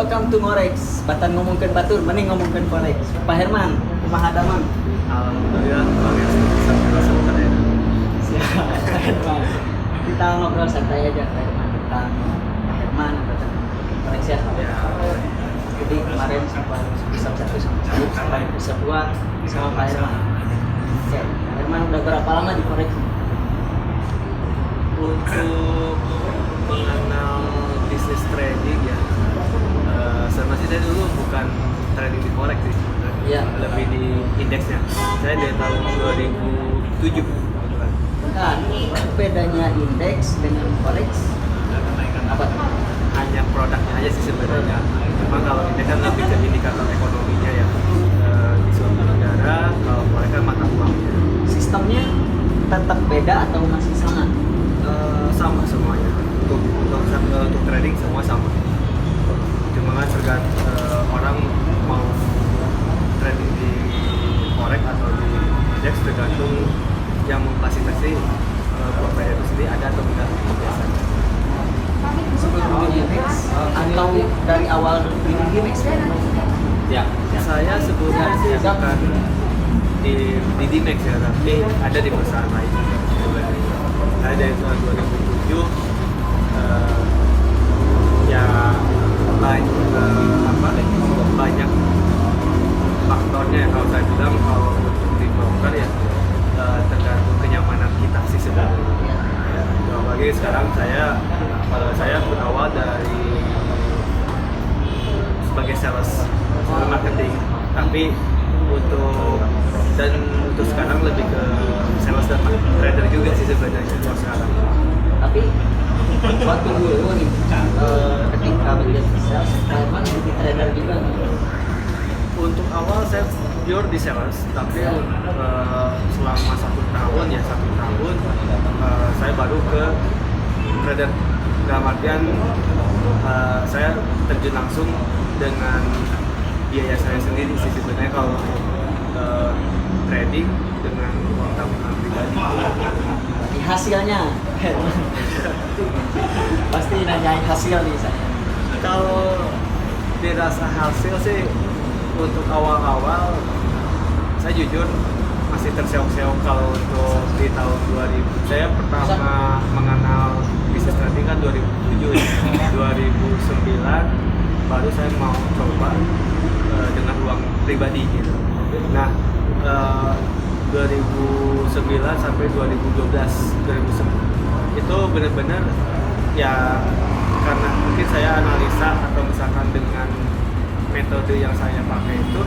welcome to Ngorex. Batan ngomongkeun batur, mending ngomongkeun Forex. Pak Herman, kumaha damang? Alhamdulillah, Bang bisa santai ya. Siap, Pak Herman. Kita ngobrol santai aja Pak Herman tentang Pak Herman batan Forex ya. Ya, Jadi kemarin sempat episode 1 sampai episode 2 sama Pak Herman. Oke, Pak Herman udah berapa lama di Forex? untuk mengenal bisnis trading ya, sama sih saya dulu bukan trading di forex sih, Iya. lebih di indeksnya. Saya dari tahun 2007. Nah, bedanya indeks dengan Forex apa tuh? Hanya produknya aja sih sebenarnya. Cuma kalau indeks kan lebih ke indikator ekonominya ya, di suatu negara. Kalau forex kan mata uangnya. Sistemnya tetap beda atau masih sama? Sama semuanya. Untuk trading semua sama. Cuma kan tergantung orang mau trading di forex atau di indeks, tergantung yang memfasilitasi provider itu sendiri ada atau enggak biasanya. Sebelum di indeks atau dari awal di indeks? Ya, saya sebelumnya sih bukan di Dimex ya, tapi ada di perusahaan lain juga. Saya dari tahun 2007 ya banyak faktornya ya. Kalau saya bilang kalau untuk di broker ya tergantung kenyamanan kita sih sebenarnya. Ya, apalagi sekarang saya berawal dari sebagai sales marketing, tapi untuk sekarang lebih ke sales dan trader juga sih sebenarnya kalau sekarang. Tapi waktu dulu nih ketika menjadi sales, Pak Herman jadi trader juga nggak? Untuk awal saya pure di sales, tapi selama 1 tahun saya baru ke trader. Dalam artian saya terjun langsung dengan biaya saya sendiri sih sebenarnya kalau trading dengan uang tabungan pribadi. Di hasilnya pasti nanyain hasil nih saya. Kalau dirasa hasil sih untuk awal-awal saya jujur masih terseok-seok. Kalau untuk di tahun 2000 saya pertama mengenal bisnis trading kan 2007 ya. 2009 baru saya mau coba dengan uang pribadi gitu. Nah 2009 sampai 2012 itu benar-benar ya, karena mungkin saya analisa atau misalkan dengan metode yang saya pakai itu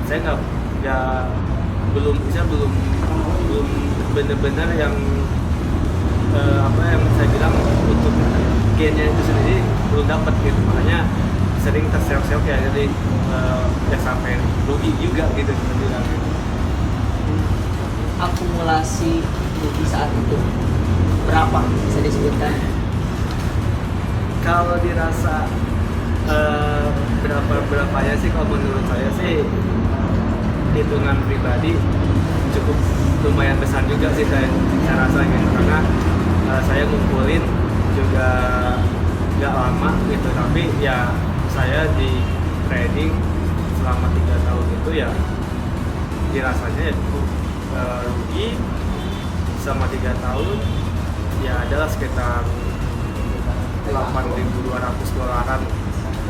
saya belum benar-benar yang yang saya bilang untuk gainnya itu sendiri belum dapat gitu, makanya sering terseok-seok ya, jadi ya sampai rugi juga gitu sebenarnya. Akumulasi rugi saat itu berapa bisa disebutkan? Kalau dirasa berapanya sih, kalau menurut saya sih hitungan pribadi cukup lumayan besar juga sih saya rasa gitu, karena saya ngumpulin juga nggak lama gitu, tapi ya saya di trading selama 3 tahun itu ya dirasanya ya cukup rugi. Selama 3 tahun ya adalah sekitar $8.200.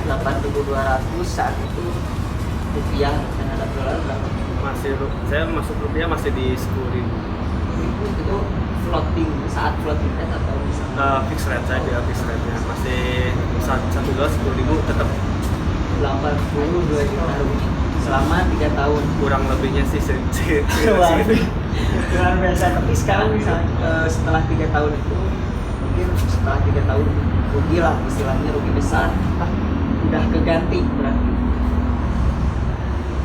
8.200 saat itu rupiah terhadap dolar berapa? Saya masuk rupiah masih di 10.000. Itu floating, saat floating rate atau misalnya Fixed rate, saya bilang fixed rate nya masih $1 10.000 tetap 82 juta rupiah selama 3 tahun. kurang lebihnya sih Luar biasa. Tapi sekarang misalnya setelah 3 tahun itu, mungkin setelah 3 tahun rugi lah, istilahnya rugi besar, udah keganti berarti.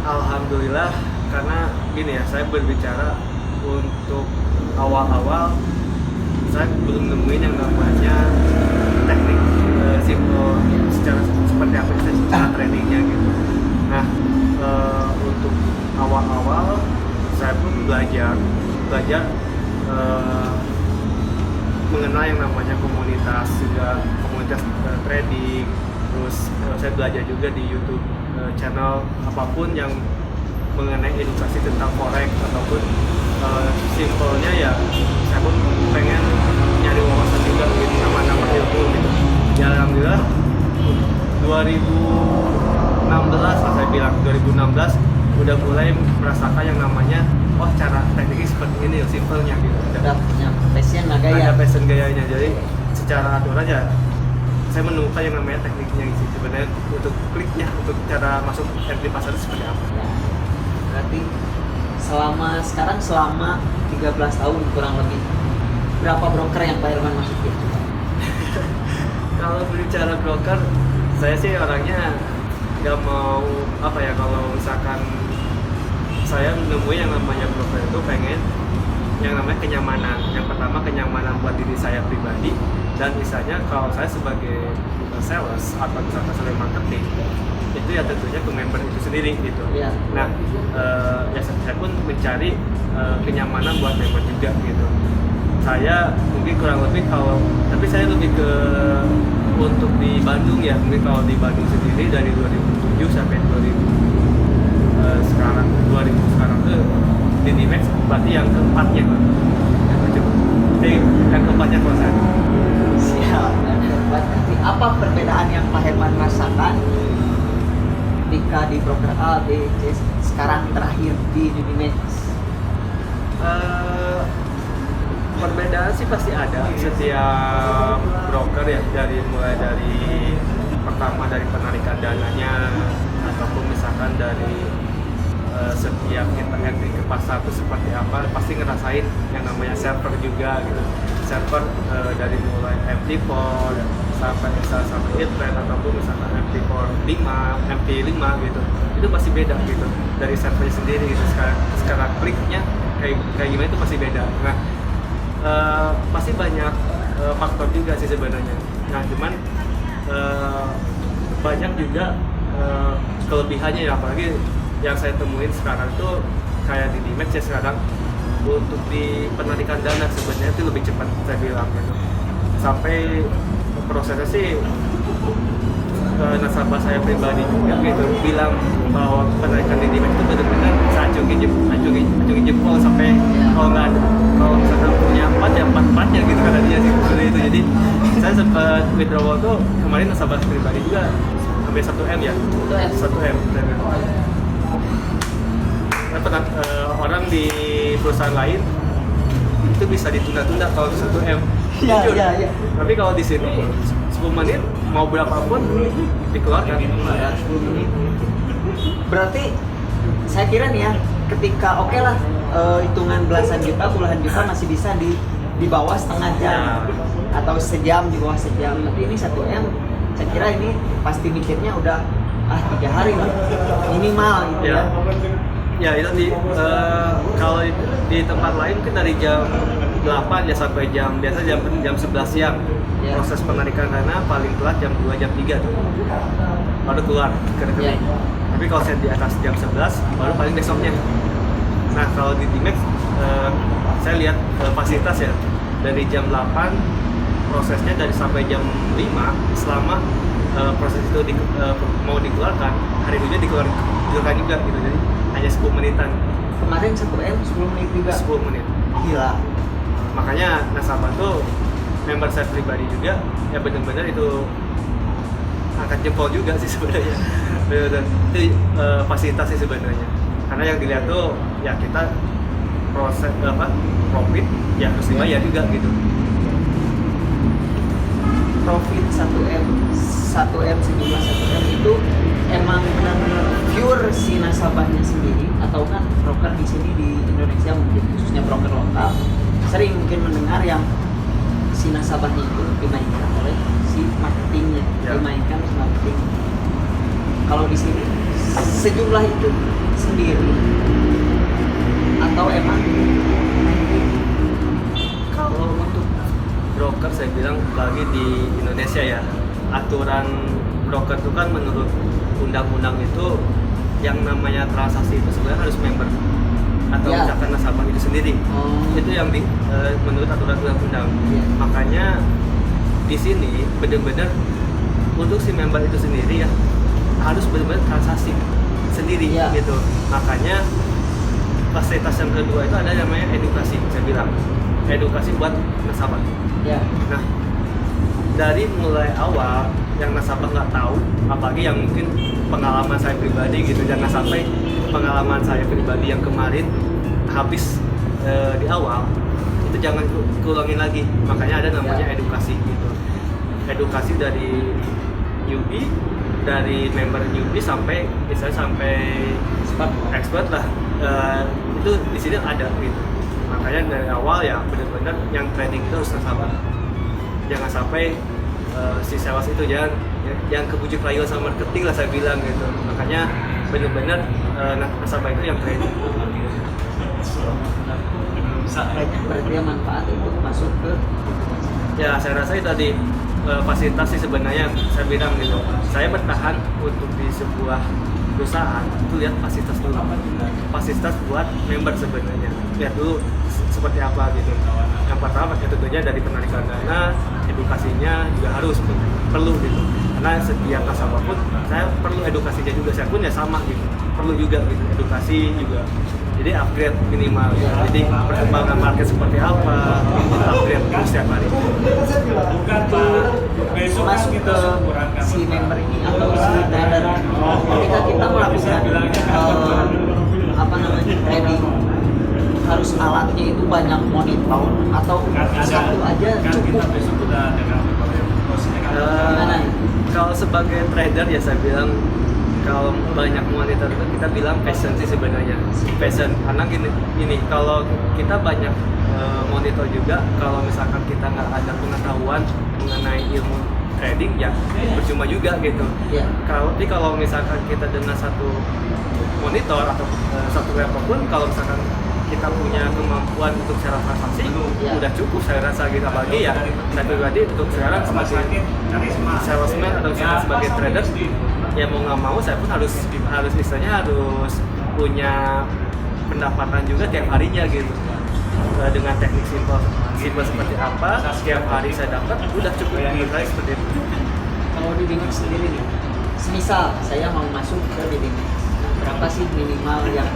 Alhamdulillah, karena gini ya, saya berbicara untuk awal-awal saya belum nemuin yang namanya teknik simple secara seperti apa sih cara tradingnya gitu. Nah untuk awal-awal saya pun belajar mengenal yang namanya komunitas juga, komunitas trading, terus saya belajar juga di YouTube channel apapun yang mengenai edukasi tentang forex ataupun simpelnya ya saya pun pengen nyari wawasan juga gitu nama-nama ilmu gitu. Ya alhamdulillah 2016 lah saya bilang 2016 udah mulai merasakan yang namanya cara tekniknya seperti ini simpelnya gitu. Udah punya passion lah gaya. Ada passion gayanya, jadi secara aturan ya saya menemukan yang namanya tekniknya gitu. Sebenarnya untuk kliknya, untuk cara masuk entry pasar itu seperti apa. Berarti selama 13 tahun kurang lebih berapa broker yang Pak Herman masukin? Kalau berbicara broker, saya sih orangnya nggak mau kalau misalkan saya menemui yang namanya broker itu pengen yang namanya kenyamanan. Yang pertama kenyamanan buat diri saya pribadi, dan misalnya kalau saya sebagai sales atau misalkan sebagai marketing itu ya tentunya ke member itu sendiri gitu. Ya. Nah ya saya pun mencari kenyamanan buat member juga gitu. Saya mungkin kurang lebih tapi saya lebih ke untuk di Bandung ya, mungkin kalau di Bandung sendiri dari 2007 sampai 2000 sekarang tuh di Dimex berarti yang keempatnya yang keempatnya kalau saya. Siap. Berarti apa perbedaan yang Pak Herman rasakan ketika di broker A, B, C, sekarang terakhir di Dimex? Perbedaan sih pasti ada setiap broker ya, mulai dari pertama dari penarikan dananya ataupun misalkan dari setiap kita entry ke pasar itu seperti apa, pasti ngerasain yang namanya server juga gitu. Server dari mulai MT4 sampai E-Trade ataupun misalkan MT4 5, MT5 gitu, itu pasti beda gitu dari servernya sendiri gitu. Sekarang kliknya kayak gimana itu pasti beda. Nah pasti banyak faktor juga sih sebenarnya. Nah cuman banyak juga kelebihannya ya, apalagi yang saya temuin sekarang tuh kayak di Dimex ya sekarang untuk di penarikan dana sebenarnya itu lebih cepat saya bilang gitu. Sampai prosesnya sih nasabah saya pribadi juga gitu bilang bahwa penarikan di Dimex itu benar-benar saya acungin jempol sampai kalau misalkan punya 4 ya 4-4 ya gitu kata dia sih seperti itu. Jadi saya sempat withdrawal tuh kemarin nasabah pribadi juga sampai 1M ya 1M. Orang di perusahaan lain itu bisa ditunda-tunda kalau 1M. Iya. Tapi kalau di sini 10 menit mau berapapun dikeluarkan. 10 menit. Berarti saya kira nih ya, ketika oke lah hitungan belasan juta, puluhan juta masih bisa di bawah setengah jam atau sejam, di bawah sejam. Tapi ini 1M, saya kira ini pasti mikirnya udah 3 hari lah minimal gitu ya. Ya itu kalau di tempat lain mungkin dari jam 8 ya sampai jam 11 siang. Yeah. Proses penarikan dana paling telat jam 2 jam 3 tuh baru keluar ke rekening. Tapi kalau saya di atas jam 11 baru paling besoknya. Nah kalau di Dimex saya lihat fasilitas ya dari jam 8 prosesnya dari sampai jam 5 selama proses itu mau dikeluarkan hari itu dikeluarkan juga gitu, jadi hanya 10 menitan. Kemarin 1M 10 menit juga. 10 menit. Gila. Makanya nasabah tuh member saya pribadi juga ya benar-benar itu angkat jempol juga sih sebenarnya. Itu fasilitas sih sebenarnya. Karena yang dilihat tuh ya kita proses profit ya harus dibayar juga gitu. Profit 1M sejumlah 1M itu emang benar-benar pure si nasabahnya sendiri, atau kan broker di sini di Indonesia mungkin khususnya broker lokal sering mungkin mendengar yang si nasabahnya itu dimainkan oleh si marketingnya, dimainkan si marketing. Kalau di sini sejumlah itu sendiri atau emang kalau untuk broker saya bilang bagi di Indonesia ya, aturan broker itu kan menurut undang-undang itu yang namanya transaksi itu sebenarnya harus member atau misalkan nasabah itu sendiri. Itu yang menurut aturan undang-undang. Makanya di sini benar-benar untuk si member itu sendiri ya harus benar-benar transaksi sendiri gitu. Makanya fasilitas yang kedua itu ada namanya edukasi, saya bilang edukasi buat nasabah. Nah, dari mulai awal yang nasabah nggak tahu, apalagi yang mungkin pengalaman saya pribadi gitu, jangan sampai pengalaman saya pribadi yang kemarin habis di awal itu jangan kulangin lagi. Makanya ada namanya edukasi gitu, edukasi dari newbie, dari member newbie sampai misalnya sampai expert lah, itu di sini ada gitu. Makanya dari awal ya benar-benar yang trading itu harus nasabah, jangan sampai si sales itu yang kebujuk rayu sama marketing lah saya bilang gitu. Makanya benar-benar nasabah itu yang trading. Berarti manfaat itu masuk ke ya saya rasa itu tadi fasilitas sih sebenarnya saya bilang gitu. Saya bertahan untuk di sebuah perusahaan itu lihat fasilitas dulu, fasilitas buat member sebenarnya lihat dulu seperti apa gitu. Yang pertama tentunya dari penarikan dana, edukasinya juga harus perlu gitu, karena setiap nasabah pun saya perlu edukasinya juga, saya pun ya sama gitu, perlu juga gitu edukasi juga. Jadi upgrade minimal ya. Jadi perkembangan market seperti apa, upgrade terus setiap hari. Masuk ke si member ini atau si trader, ketika kita melakukan trading, harus alatnya itu banyak monitor atau satu aja cukup? Kalau sebagai trader ya saya bilang, kalau banyak monitor itu kita bilang passion sih sebenarnya, passion. Karena gini kalau kita banyak monitor juga, kalau misalkan kita nggak ada pengetahuan mengenai ilmu trading ya percuma juga gitu. Kalau misalkan kita dengan satu monitor atau satu laptop pun, kalau misalkan kita punya kemampuan untuk secara transaksi udah cukup saya rasa gitu. Apalagi ya saya pribadi untuk sekarang sebagai salesman atau sebagai trader ya mau nggak mau saya pun harus istilahnya harus punya pendapatan juga tiap harinya gitu. Dengan teknik simpel seperti apa, setiap hari saya dapat udah cukup menurut saya seperti itu. Kalau di Binex sendiri nih, semisal saya mau masuk ke Binex, berapa sih minimal yang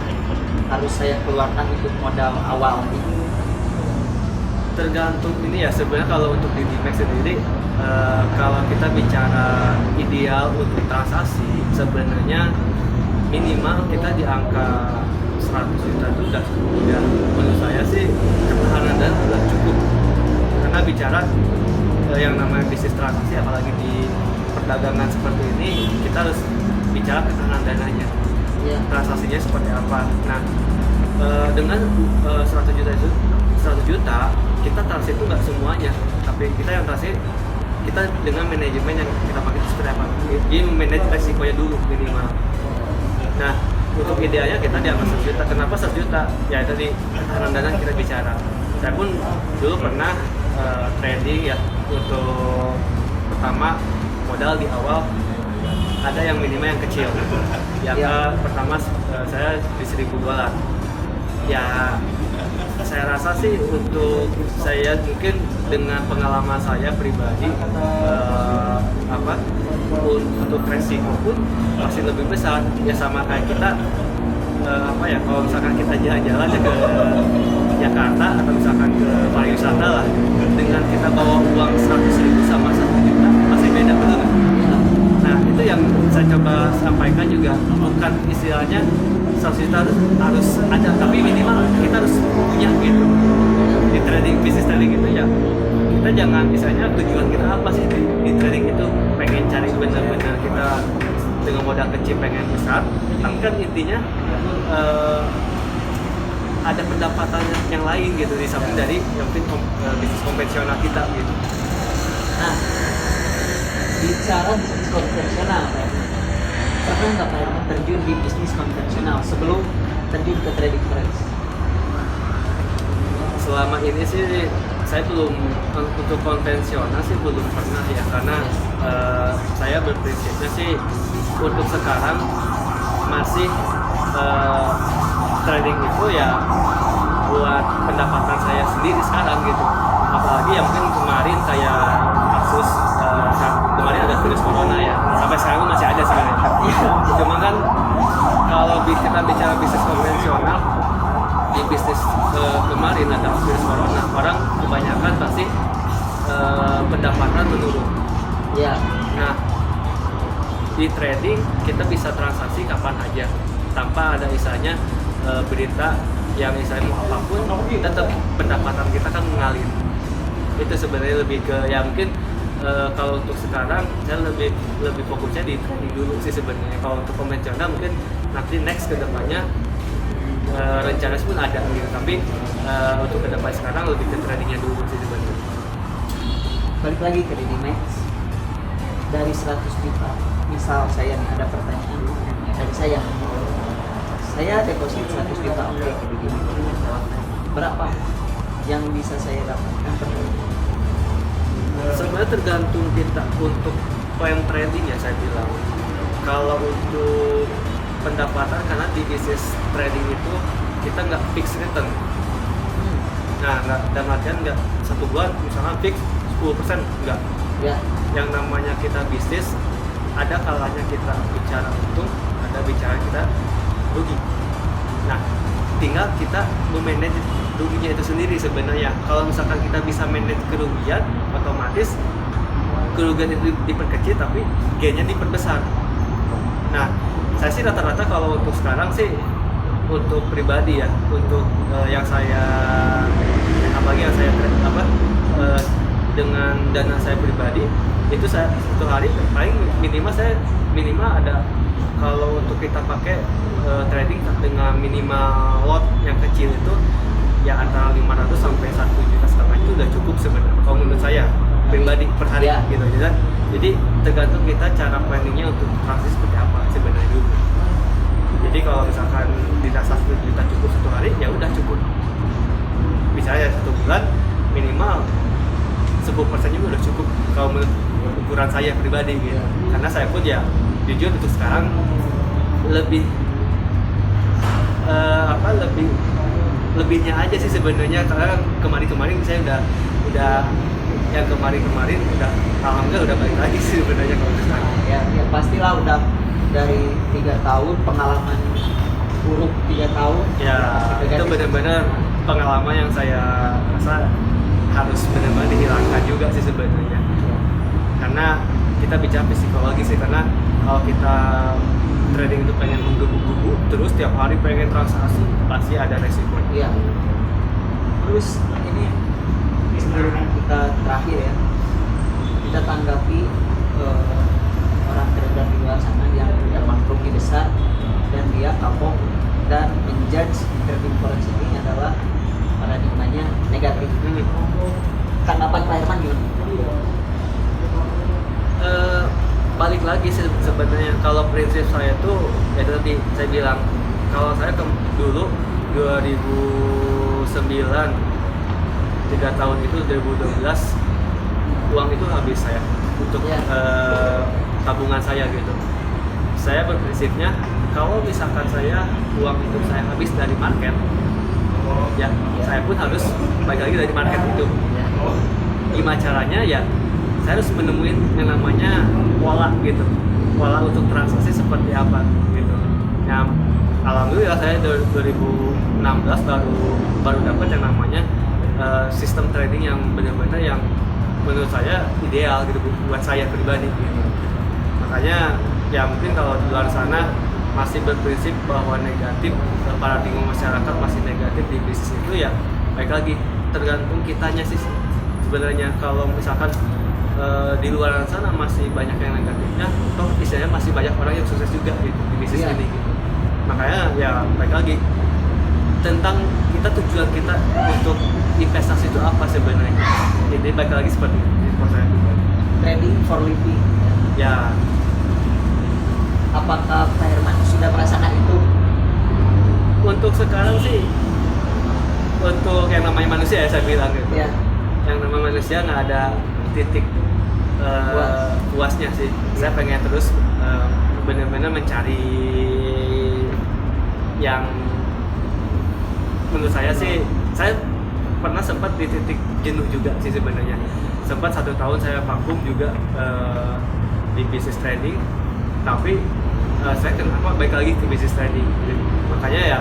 harus saya keluarkan untuk modal awal ini? Tergantung ini ya sebenarnya. Kalau untuk di Binex sendiri, kalau kita bicara ideal untuk transaksi, sebenarnya minimal kita di angka 100 juta itu udah menurut saya sih ketahanan dana udah cukup. Karena bicara yang namanya bisnis transaksi, apalagi di perdagangan seperti ini, kita harus bicara ketahanan dananya, transaksinya seperti apa. Nah, dengan 100 juta kita transaksi itu nggak semuanya, tapi kita yang transaksi kita dengan manajemen yang kita pakai itu seperti apa. Jadi manage resikonya dulu minimal. Nah, untuk idealnya kita di atas 100 juta. Kenapa 100 juta? Ya tadi ketahanan dana kita bicara. Saya pun dulu pernah trading ya, untuk pertama modal di awal ada yang minimal yang kecil. Yang pertama saya di $1.000. Ya saya rasa sih untuk saya mungkin dengan pengalaman saya pribadi untuk resiko pun masih lebih besar ya, sama kayak kita kalau misalkan kita jalan-jalan ke Jakarta atau misalkan ke pariwisata lah, dengan kita bawa uang 100.000 sama 1 juta masih beda, betul nggak? Nah itu yang saya coba sampaikan juga, bukan istilahnya 100 juta harus ada, tapi minimal kita harus punya gitu. Di trading, bisnis trading itu ya kita jangan, misalnya tujuan kita apa sih di trading itu, pengen cari benar-benar kita dengan modal kecil pengen besar, tapi kan intinya ada pendapatan yang lain gitu di samping dari yang bisnis konvensional kita gitu. Nah, bicara bisnis konvensional, pernah nggak Pak terjun di bisnis konvensional sebelum terjun ke trading forex? Selama ini sih saya belum, untuk konvensional sih belum pernah ya, karena saya berprinsipnya sih untuk sekarang masih trading itu ya buat pendapatan saya sendiri sekarang gitu. Apalagi yang mungkin kemarin kayak kasus saat kemarin ada virus corona ya, sampai sekarang masih ada sebenarnya. Cuma kan kalau kita bicara bisnis konvensional, di bisnis kemarin ada virus corona, orang kebanyakan pasti pendapatan menurun. Iya. Nah, di trading kita bisa transaksi kapan aja tanpa ada istilahnya berita yang istilahnya mau apapun, tetap pendapatan kita kan mengalir. Itu sebenarnya lebih ke ya mungkin kalau untuk sekarang saya lebih fokusnya di trading dulu sih sebenarnya. Kalau untuk konvensional mungkin nanti next ke depannya rencana pun ada gitu, tapi untuk ke depan sekarang lebih ke tradingnya dulu sih sebenarnya. Balik lagi ke Dinimax, dari 100 juta, misal saya nih ada pertanyaan dari saya deposit 100 juta oke ke Dinimax, berapa yang bisa saya dapatkan per bulan? Sebenarnya tergantung kita untuk plan trading ya saya bilang. Kalau untuk pendapatan, karena di bisnis trading itu kita nggak fix return. Nah, nggak, dalam artian nggak satu bulan misalnya fix 10% enggak. Ya. Yang namanya kita bisnis, ada kalanya kita bicara untung, ada bicara kita rugi. Nah, tinggal kita memanage ruginya itu sendiri sebenarnya. Kalau misalkan kita bisa manage kerugian, otomatis kerugian itu diperkecil tapi gainnya diperbesar. Nah, saya sih rata-rata kalau untuk sekarang sih untuk pribadi ya, untuk yang saya apalagi yang saya dengan dana saya pribadi itu saya satu hari paling minimal ada, kalau untuk kita pakai trading dengan minimal lot yang kecil itu ya antara 500 sampai 1,5 juta itu udah cukup sebenarnya kalau menurut saya pribadi per hari Ya. gitu. Jadi tergantung kita cara planningnya untuk transaksi seperti apa sebenarnya dulu. Jadi kalau misalkan dirasa 1 juta cukup satu hari, ya udah cukup. Misalnya satu bulan minimal 10% juga udah cukup kalau menurut ukuran saya pribadi gitu. Karena saya pun ya jujur untuk sekarang lebih lebihnya aja sih sebenarnya, karena kemarin saya udah yang kemarin udah alhamdulillah udah balik lagi sih sebenarnya kalau sekarang. Ya pastilah udah dari 3 tahun pengalaman buruk 3 tahun. Ya itu benar-benar pengalaman yang saya rasa harus benar-benar dihilangkan juga sih sebenarnya. Karena kita bicara psikologi sih, karena kalau kita trading itu pengen menggebu-gebu terus tiap hari pengen transaksi, pasti ada resiko. Iya. Terus ini sebelum kita terakhir ya, kita tanggapi orang trader di luar sana yang memang rugi besar dan dia kapok dan menjudge trading forex ini adalah paradigmanya negatif. Tanggapan Pak Herman gimana? Balik lagi sebenarnya kalau prinsip saya tuh ya tadi saya bilang, kalau saya dulu 2009 3 tahun itu 2012 uang itu habis saya untuk tabungan saya gitu. Saya berprinsipnya kalau misalkan uang itu saya habis dari market, ya saya pun harus balik lagi dari market itu. Gimana caranya ya? Saya harus menemuin yang namanya pola gitu, pola untuk transaksi seperti apa gitu. Yang alhamdulillah saya 2016 baru dapat yang namanya sistem trading yang benar-benar yang menurut saya ideal gitu buat saya pribadi gitu. Makanya ya mungkin kalau di luar sana masih berprinsip bahwa negatif, paradigma masyarakat masih negatif di bisnis itu, ya baik lagi tergantung kitanya sih sebenarnya. Kalau misalkan di luar sana masih banyak yang negatifnya, toh istilahnya masih banyak orang yang sukses juga gitu di bisnis ini gitu. Makanya ya baik lagi tentang tujuan kita untuk investasi itu apa sebenarnya. Jadi baik lagi seperti itu saya Trading for living. ya. Apakah Pak Herman sudah merasakan itu? Untuk sekarang sih, untuk yang namanya manusia ya saya bilang gitu. Ya. Yang namanya manusia nggak ada titik puasnya sih. Saya pengen terus benar-benar mencari yang menurut saya sih, saya pernah sempat di titik jenuh juga sih sebenarnya. sempat 1 tahun saya vakum juga di bisnis trading, tapi saya kenapa balik lagi ke bisnis trading. Jadi, makanya ya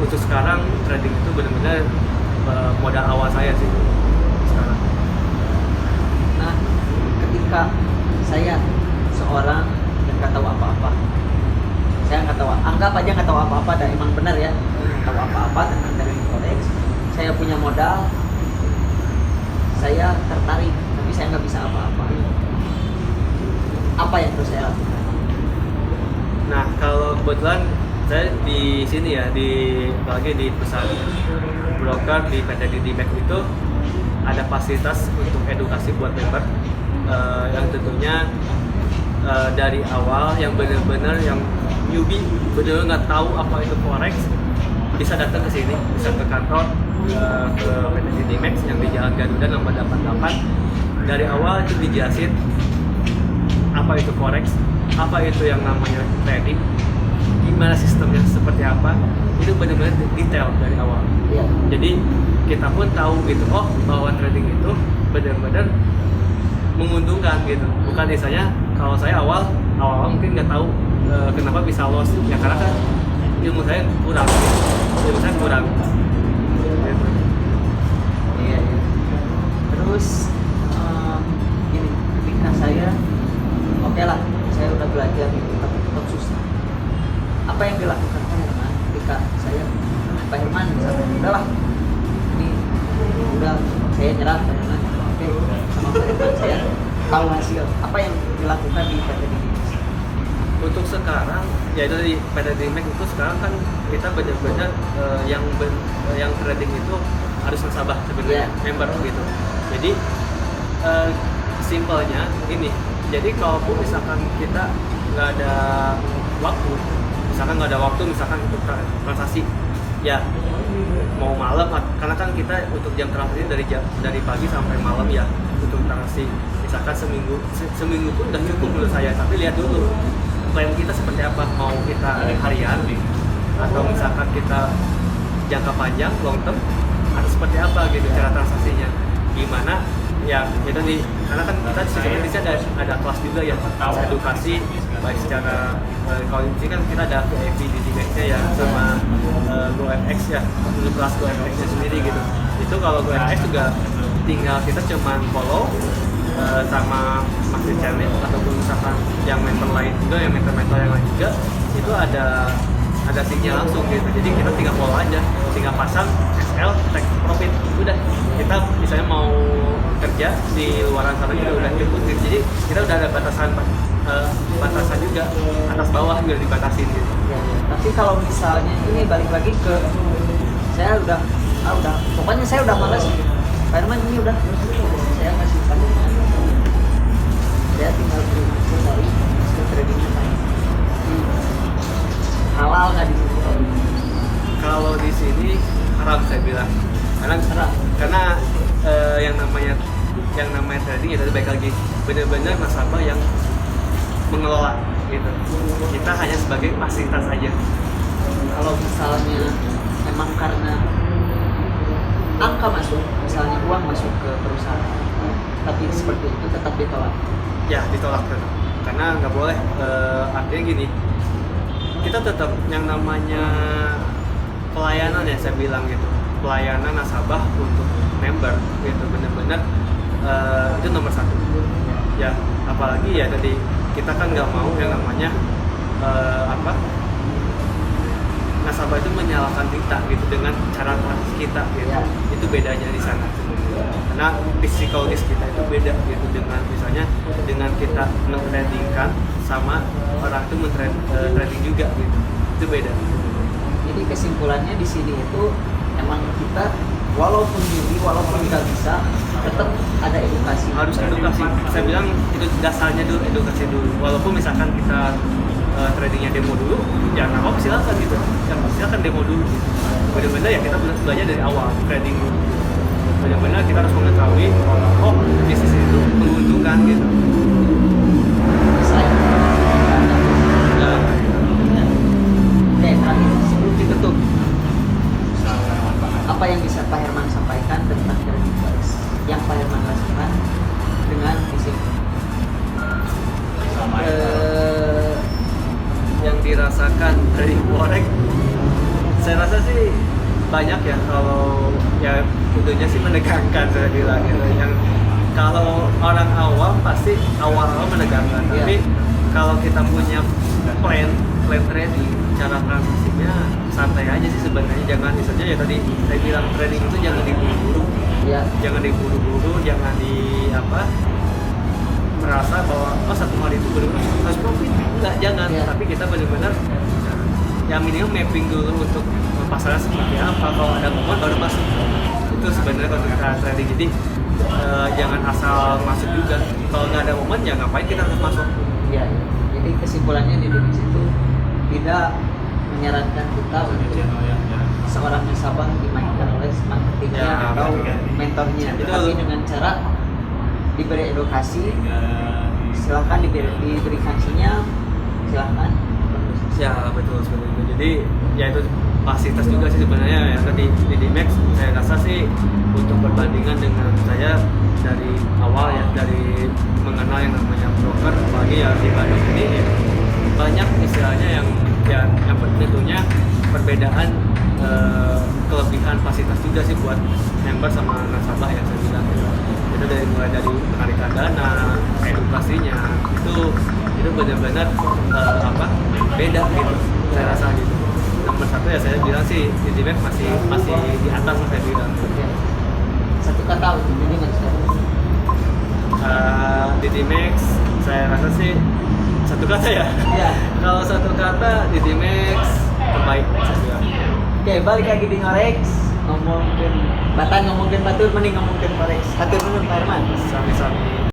untuk sekarang trading itu benar-benar modal awal saya sih sekarang. Nah, ketika saya seorang yang nggak tahu apa-apa, saya nggak tahu, anggap aja nggak tahu apa-apa dan emang benar ya, nggak tahu apa-apa tentang trading forex, saya punya modal, saya tertarik, tapi saya nggak bisa apa-apa. Apa yang harus saya lakukan? Nah, kalau kebetulan saya di sini ya, apalagi di perusahaan broker di PT Didimek itu ada fasilitas untuk edukasi buat member yang tentunya dari awal yang benar-benar yang newbie benar-benar nggak tahu apa itu forex bisa datang ke sini, bisa ke kantor ke PT Didimek yang di Jalan Garuda nomor 88. Dari awal itu dijelasin apa itu forex, apa itu yang namanya trading, gimana sistemnya seperti apa, itu benar-benar detail dari awal. Ya. Jadi kita pun tahu gitu, oh bahwa trading itu benar-benar menguntungkan gitu. Bukan misalnya kalau saya awal mungkin nggak tahu kenapa bisa loss, ya karena kan ilmu saya kurang, gitu. Iya. Terus gini, ketika saya oke lah, saya udah belajar gitu, tapi tetap susah. Apa yang dilakukan Pak Herman ketika saya, Pak Herman misalnya, udahlah, ini udah saya nyerah Pak Herman, oke, sama Pak Herman saya tahu hasil. Apa yang dilakukan di PT Didimek? Untuk sekarang, ya itu di PT Didimek itu sekarang kan kita benar-benar yang trading itu harus nasabah sebenarnya, member gitu. Jadi simpelnya ini. Jadi kalaupun misalkan kita nggak ada waktu, misalkan untuk transaksi, ya mau malam, karena kan kita untuk jam transaksi dari pagi sampai malam ya untuk transaksi. Misalkan seminggu pun udah cukup menurut saya. Tapi lihat dulu plan kita seperti apa, mau kita harian atau misalkan kita jangka panjang long term atau seperti apa gitu cara transaksinya, gimana ya itu nih, karena kan kita di sini ada kelas juga ya, kelas edukasi baik secara kalau di sini kan kita ada VIP di Didimek-nya ya sama GoFX ya, untuk kelas GoFX-nya sendiri gitu. Itu kalau GoFX juga tinggal kita cuman follow sama masih channel ataupun misalkan yang member lain juga, yang mentor yang lain juga itu ada sinyal langsung gitu. Jadi kita tinggal follow aja, tinggal pasang SL take profit, udah kita misalnya mau kerja di luaran sana juga udah cukup gitu. Jadi kita udah ada batasan juga, atas bawah juga dibatasin gitu. Ya. Tapi kalau misalnya ini balik lagi ke saya udah pokoknya saya udah malas. Pak Herman ini udah saya ngasih pandangan. Saya tinggal beri masuk dari skill tradingnya lain. Halal nggak di sini? Kalau di sini haram saya bilang, karena yang namanya trading itu baik lagi benar-benar nasabah yang mengelola gitu. Kita hanya sebagai fasilitas aja. Kalau misalnya memang karena angka masuk, misalnya uang masuk ke perusahaan, tapi seperti itu tetap ditolak. Ya ditolak tetap, karena nggak boleh. Artinya gini, kita tetap yang namanya pelayanan ya, saya bilang gitu, pelayanan nasabah untuk member gitu benar-benar itu nomor satu ya. Apalagi ya tadi kita kan nggak mau yang namanya nasabah itu menyalahkan kita gitu dengan cara transaksi kita gitu. Ya. Itu bedanya di sana, karena psikologis kita itu beda gitu dengan misalnya dengan kita men-tradingkan sama orang itu men-trading juga gitu, itu beda. Jadi kesimpulannya di sini itu emang kita walaupun newbie, walaupun nggak bisa, tetap ada edukasi. Harus edukasi. Saya bilang itu dasarnya dulu, edukasi dulu. Walaupun misalkan kita tradingnya demo dulu, ya nggak apa-apa, silakan gitu. Ya silakan demo dulu. Benar-benar ya kita belajar dari awal trading dulu. Benar-benar kita harus mengetahui, oh bisnis itu menguntungkan gitu. Saya oke, terakhir sebelum ditutup, apa yang bisa Pak Herman sampaikan tentang trading forex yang Pak Herman lakukan dirasakan dari Forex, saya rasa sih banyak ya. Kalau ya tentunya sih menegangkan saya bilang gitu. Yang kalau orang awam pasti awal-awal menegangkan, Iya. tapi kalau kita punya plan trading, cara transaksinya santai aja sih sebenarnya. Jangan misalnya ya tadi saya bilang trading itu jangan diburu-buru, Ya. jangan diburu-buru, jangan di apa merasa bahwa oh satu hari itu benar-benar harus profit, enggak, jangan. Iya. Tapi kita benar-benar yang minimal mapping dulu untuk pasarnya seperti apa, kalau ada momen baru masuk. Itu sebenarnya kalau kita trading. Jadi jangan asal masuk juga, kalau nggak ada momen ya ngapain kita harus masuk. Ya, jadi kesimpulannya di situ tidak menyarankan kita untuk seorang nasabah dimainkan oleh marketingnya Ya, atau ya. mentornya, Itu- tapi dengan cara diberi edukasi, silahkan diberi sanksinya, silahkan. Ya betul seperti itu. Jadi ya itu fasilitas juga sih sebenarnya ya tadi di Dimex. Saya rasa sih untuk perbandingan dengan saya dari awal ya, dari mengenal yang namanya broker, apalagi ya di Bandung ini ya, banyak istilahnya yang tentunya perbedaan kelebihan fasilitas juga sih buat member sama nasabah ya saya bilang gitu. Itu dari mulai dari penarikan dana, edukasinya itu benar-benar beda gitu saya rasa gitu. Nomor satu ya saya bilang sih di Dimex masih di atas lah saya bilang. Ya. Satu kata untuk ini maksudnya. Di Dimex saya rasa sih satu kata ya. Ya. Kalau satu kata di Dimex terbaik saya bilang. Oke, balik lagi di Forex, ngomongin batur mending ngomongin Forex. Hatur nuhun Pak Herman. Sami-sami.